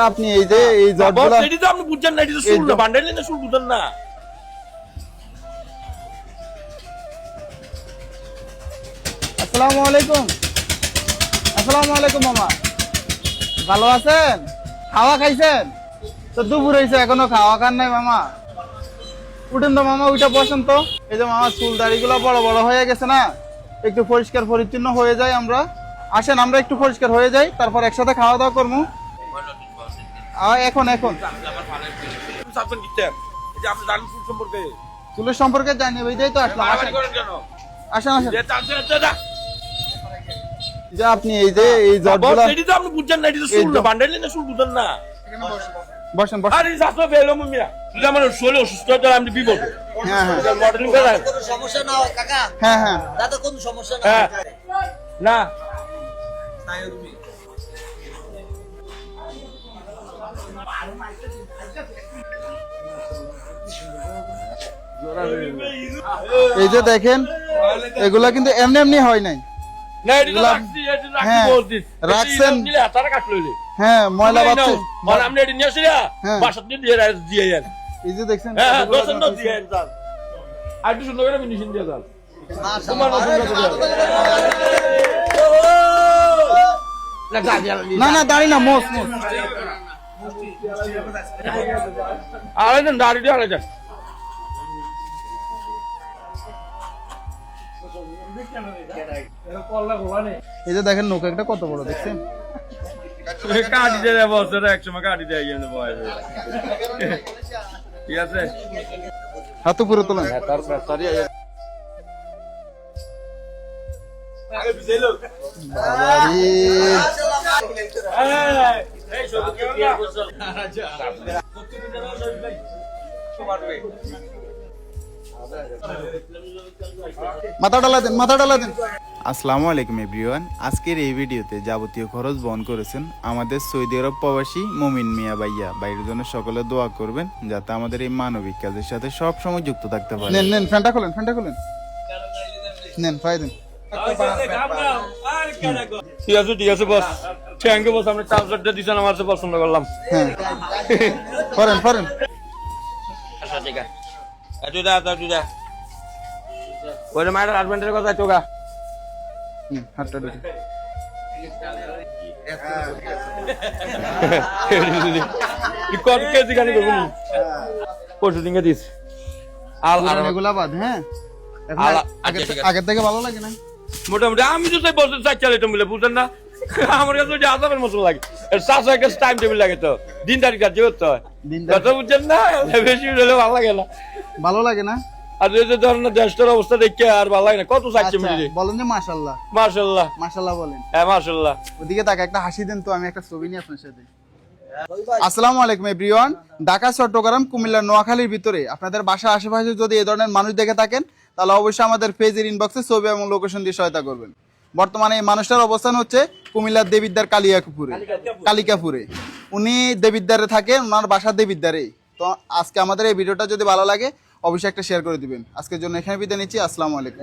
আপনি এই যে এই জটগুলা এটি তো আপনি বুঝছেন না, এটি তো শুল না, বান্ডেল না শুল বুঝেন না। আসসালামু আলাইকুম। আসসালামু আলাইকুম মামা, ভালো আছেন? খাওয়া খাইছেন? তো দুপুর হয়েছে এখনো খাওয়া খান নাই মামা। উঠেন তো মামা, ওইটা বসেন তো। এই যে মামা চুল দাড়িগুলো বড় বড় হয়ে গেছে না, একটু পরিষ্কার পরিচ্ছন্ন হয়ে যায়। আমরা আসেন, আমরা একটু পরিষ্কার হয়ে যাই, তারপর একসাথে খাওয়া দাওয়া করবো। এখন এখন সাবধান কিচ্ছেন, এই যে আপনি জানেন ফুল সম্পর্কে, চুলের সম্পর্কে জানি, ওইটাই তো আসলাম। বাড়াবাড়ি আসেন করেন কেন? আসেন আসেন। যে চালছেন আচ্ছা যা। যে আপনি এই যে এই জটগুলা এটি তো আপনি বুঝছেন না, এটি তো শুল না, বান্ডেল না শুল বুঝেন না। বসেন বসেন। আরে শাস্ত্র ফেলো মিয়া, যদি আমার শরীরে অসুস্থ হয় তাহলে আমি বিপদ। হ্যাঁ হ্যাঁ মডেলিং করেন? কোনো সমস্যা না হয় কাকা, হ্যাঁ হ্যাঁ দাদা কোনো সমস্যা না হ্যাঁ হয়। না এই যে দেখেন, এগুলা কিন্তু এমনি এমনি হয় নাই। না, এটি তো রাখছি, এটি রাখছি হ্যাঁ, বলছি। রাখছেন। এটি নিলে হাতারে কাট লইলে। হ্যাঁ ময়লা বাচ্চা। আর আপনি এটি নিয়ে আসি না, হ্যাঁ। বাসাত নিয়ে দিয়ে যান। এই যে দেখছেন হ্যাঁ হ্যাঁ, এগুলা দোষের না দিয়ে যান। আর একটু সুন্দর করে ফিনিশিং দিয়ে যান। তোমার নতুন কথা দিয়ে না, না না দাঁড়ি না, মোস মোস। আড়াইজন দাঁড়িয়ে দিয়ে আড়াইজন। এই যে দেখেন নৌকা একটা কত বড়, দেখছেন? কাটি দেয় বছর এক সময় কাটি দেয় বয়স, ঠিক আছে। হাত পুরো তোলেন। মাথা ডালা দেন, মাথা ডালা দেন। আসসালামু আলাইকুম এভরিওয়ান। আজকের এই ভিডিওতে যাবতীয় খরচ বহন করেছেন আমাদের সৌদি আরব প্রবাসী মুমিন মিয়া ভাইয়া। বাইরের জন্য সকলে দোয়া করবেন যাতে আমাদের এই মানবিক কাজের সাথে সব সময় যুক্ত থাকতে পারে। নেন নেন, ফ্যানটা খোলেন, ফ্যানটা খোলেন, নেন ফাই দেন। ঠিক আছে ঠিক আছে বস, থ্যাংক ইউ বস, আপনি চার্জারটা দিয়েছেন, আমার কাছে পছন্দ করলাম। হ্যাঁ করেন করেন। আচ্ছা ঠিক আছে, তুই দা ওই মায়ের হাজবেন্ডের কথা চোখা হাতটা ঢুকে। কত কেজি গানি করবো নি পরশু দিনকে দিস এগুলা বাদ। হ্যাঁ এখন আগের থেকে ভালো লাগে না মোটামুটি। আমি তো বছর চাই চালাই তো মিলে বুঝলেন না, আমার কাছে যে আজাবের মতো লাগে। চাষা একটা টাইম টেবিল লাগে, তো দিন তারিখ কাজ করতে হয়, কথা বুঝছেন না। বেশি হলে ভালো লাগে না, ভালো লাগে না। আর এই যে ধরেন দেশটার অবস্থা দেখে আর ভালো লাগে না। কত চাইছে মিলে বলেন যে মাশাআল্লাহ মাশাআল্লাহ মাশাআল্লাহ বলেন। হ্যাঁ মাশাআল্লাহ। ওদিকে তাকে একটা হাসি দেন তো, আমি একটা ছবি নিয়ে আপনার সাথে। আসসালামু আলাইকুম এভরিওয়ান। ঢাকা, চট্টগ্রাম, কুমিল্লা, নোয়াখালীর ভিতরে আপনাদের বাসার আশেপাশে যদি এই ধরনের মানুষ দেখে থাকেন তাহলে অবশ্যই আমাদের পেজের ইনবক্সে ছবি এবং লোকেশন দিয়ে সহায়তা করবেন। বর্তমানে এই মানুষটার অবস্থান হচ্ছে কুমিল্লার দেবিদ্বার কালিকাপুরে। উনি দেবিদ্বারে থাকেন, ওনার বাসা দেবিদ্বারে। তো আজকে আমাদের এই ভিডিওটা যদি ভালো লাগে অবশ্যই একটা শেয়ার করে দিবেন। আজকের জন্য এখানে বিদায় নিচ্ছি। আসসালামু আলাইকুম।